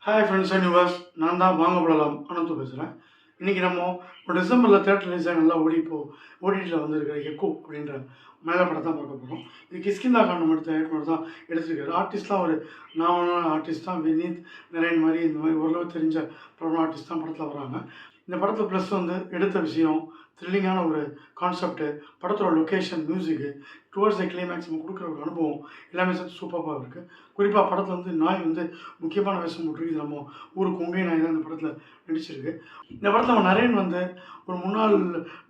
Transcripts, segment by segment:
Hi friends and viewers, நான் தான் வாங்க விடலாம் அனந்து பேசுகிறேன். இன்றைக்கி நம்ம ஒரு டிசம்பரில் தேட்டர் ரிலீஸ் நல்லா ஓடிடியில் வந்திருக்கிற எக்கோ அப்படின்ற மலையாள படம் தான் பார்க்க போகிறோம். இது கிஷ்கிந்தா காண்டம் எடுத்த இயக்குனர் தான் எடுத்திருக்காரு. ஆர்டிஸ்ட்லாம் ஒரு நார்மலான ஆர்டிஸ்ட் தான். வினீத் நரேன் மாதிரி இந்த மாதிரி ஓரளவு தெரிஞ்ச பிரபல ஆர்டிஸ்ட் தான் படத்தில் வராங்க. இந்த படத்தில் ப்ளஸ் எடுத்த விஷயம், த்ரில்லிங்கான ஒரு கான்செப்ட்டு, படத்தோட location, music, towards the climax நம்ம கொடுக்குற ஒரு அனுபவம் எல்லாமே சேர்த்து சூப்பராக இருக்குது. குறிப்பாக படத்தில் நாய் முக்கியமான வேஷம் போட்டிருக்கு. இது நம்ம ஊர் கொங்கை நாய் தான் இந்த படத்தில் நடிச்சிருக்கு. இந்த படத்தில் நம்ம நரேன் ஒரு முன்னாள்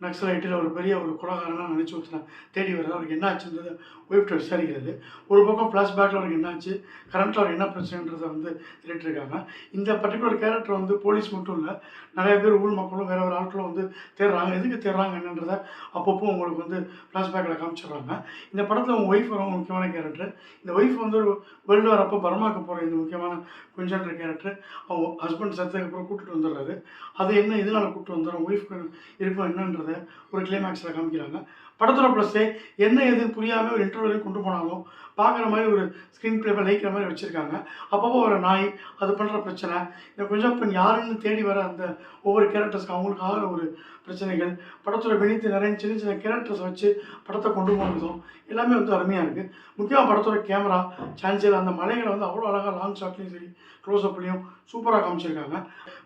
நக்சலைட்டில் ஒரு பெரிய ஒரு கொலகாரனாக நினச்சி ஒருத்தனை தேடி வர்றாரு. அவருக்கு என்ன ஆச்சுன்றதை ஒய்ஃப்ட்ட விசாரிக்கிறது. ஒரு பக்கம் ஃப்ளாஷ்பேக்கில் அவருக்கு என்ன ஆச்சு, கரண்ட்டில் அவருக்கு என்ன பிரச்சனைன்றதை தேடிட்டுருக்காங்க. இந்த பர்டிகுலர் கேரக்டர் போலீஸ் மட்டும் இல்லை, நிறைய பேர் ஊர் மக்களும் வேறு வேறு ஆட்களும் தேடுறாங்க. எதுக்கு தேடுறாங்க என்னன்றதை அப்பப்போ உங்களுக்கு ஃப்ளாஷ்பேக்கில் காமிச்சிடுறாங்க. இந்த படத்தில் அவங்க ஒய்ஃப் ரொம்ப முக்கியமான கேரக்டர். இந்த ஒய்ஃப் ஒரு வேர்ல்டு வார் அப்போ பர்மாவுக்கு போகிற இந்த முக்கியமான குஞ்சன்ற கேரக்டர் அவங்க ஹஸ்பண்ட் செத்ததுக்கப்புறம் கூப்பிட்டு வந்துடுறாரு. அது என்ன இதனால் கூப்பிட்டு வந்துடுறோம், ஒய்ஃப்க்கு இருக்கும் என்னன்றதை ஒரு கிளைமேக்ஸில் காமிக்கிறாங்க. படத்தோட ப்ளஸ்ஸே என்ன எதுன்னு புரியாமல் ஒரு இன்டர்வியூலையும் கொண்டு போனாலும் பார்க்குற மாதிரி ஒரு ஸ்க்ரீன் பிளேவை லைக்கிற மாதிரி வச்சுருக்காங்க. அப்பப்போ ஒரு நாய் அது பண்ணுற பிரச்சனை, இந்த கொஞ்சம் பெண் யாருன்னு தேடி வர அந்த ஒவ்வொரு கேரக்டர்ஸ்க்கு அவங்களுக்கு ஆகிற ஒரு பிரச்சனைகள், படத்தோட வினீத் நிறைய சின்ன சின்ன கேரக்டர்ஸ் வச்சு படத்தை கொண்டு போனதும் எல்லாமே அருமையாக இருக்குது. முக்கியமாக படத்தோட கேமரா சான்சல், அந்த மலைகளை அவ்வளோ அழகாக லாங் ஷாட்லேயும் சரி க்ளோஸ்அப்லேயும் சூப்பராக காமிச்சிருக்காங்க.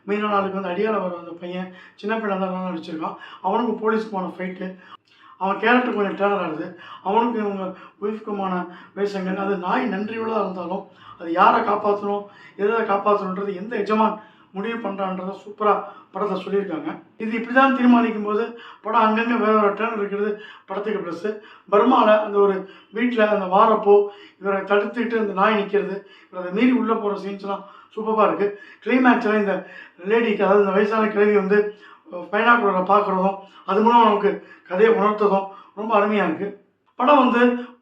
மெயினான ஆளுக்கு அடியால் வர அந்த பையன் சின்ன பையனாக தான் நடிச்சிருக்கான். அவனுக்கு போலீஸ்க்குமான ஃபைட்டு, அவன் கேரக்டர் கொஞ்சம் டேர்னர் ஆகுது. அவனுக்கு இவங்க ஒய்ஃப்க்குமான வேஷங்கள், அது நாய் நன்றியுள்ளதாக இருந்தாலும் அது யாரை காப்பாற்றணும், எதை காப்பாற்றணுன்றது எந்த எஜமான் முடிவு பண்ணுறான்றதை சூப்பராக படத்தை சொல்லியிருக்காங்க. இது இப்படி தான் தீர்மானிக்கும் போது படம் அங்கங்கே வேறு வேறு டேர்ன் இருக்கிறது படத்துக்கு ப்ளஸ்ஸு. பர்மாவில் அந்த ஒரு வீட்டில் அந்த வாரப்போ இவரை தடுத்துக்கிட்டு அந்த நாய் நிற்கிறது, இவர் அதை மீறி உள்ளே போகிற சீன்ஸ்லாம் சூப்பராக இருக்குது. கிளைமேக்ஸில் இந்த லேடிக்கு, அதாவது இந்த வயசான கிழவி பைனாக்குலரை பார்க்குறதும் அது மூலம் நமக்கு கதையை உணர்த்ததும் ரொம்ப அருமையாக இருக்குது. படம்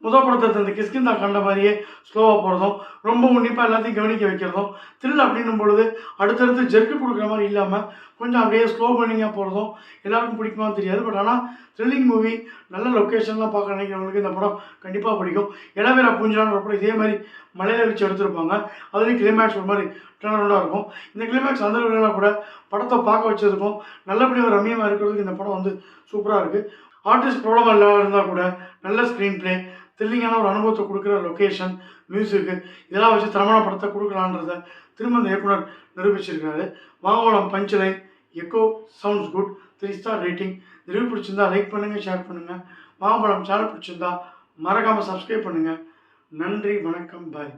முதல் படத்தை இந்த கிஷ்கிந்தா கண்ட மாதிரியே ஸ்லோவாக போகிறதும், ரொம்ப உன்னிப்பாக எல்லாத்தையும் கவனிக்க வைக்கிறதும், த்ரில் அப்படின்னும் பொழுது அடுத்தடுத்து ஜெர்க்கு கொடுக்குற மாதிரி இல்லாமல் கொஞ்சம் அப்படியே ஸ்லோ பண்ணிங்காக போகிறதும் எல்லாருக்கும் பிடிக்குமான்னு தெரியாது. பட் ஆனால் த்ரில்லிங் மூவி, நல்ல லொக்கேஷன்லாம் பார்க்க நினைக்கிறவங்களுக்கு இந்த படம் கண்டிப்பாக பிடிக்கும். இளவேரா பூஞ்சான்ற படம் இதே மாதிரி மலையில் வச்சு எடுத்திருப்பாங்க. அதுலேயும் கிளைமேக்ஸ் ஒரு மாதிரி டர்னரவுண்டாக இருக்கும். இந்த கிளைமேக்ஸ் அந்த இல்லைனா கூட படத்தை பார்க்க வச்சதுக்கும் நல்லபடியாக ஒரு ரம்மியமாக இருக்கிறதுக்கு இந்த படம் சூப்பராக இருக்குது. ஆர்டிஸ்ட் ப்ராப்ளம் இல்லாமல் இருந்தால் கூட நல்ல ஸ்க்ரீன் பிளே, த்ரில்லிங்கான ஒரு அனுபவத்தை கொடுக்குற லொக்கேஷன், மியூசிக்கு இதெல்லாம் வச்சு தரமான படத்தை கொடுக்கலான்றதை திரும்ப இந்த இயக்குனர் நிரூபிச்சிருக்காரு. வாங்கலாம் பஞ்சிலை echo sounds good, 3 star rating. இந்த ரிவ்யூ பிடிச்சிருந்தா லைக் பண்ணுங்கள், ஷேர் பண்ணுங்கள். வாங்கலாம் சேனல் பிடிச்சிருந்தா மறக்காமல் சப்ஸ்கிரைப் பண்ணுங்கள். நன்றி, வணக்கம், பாய்.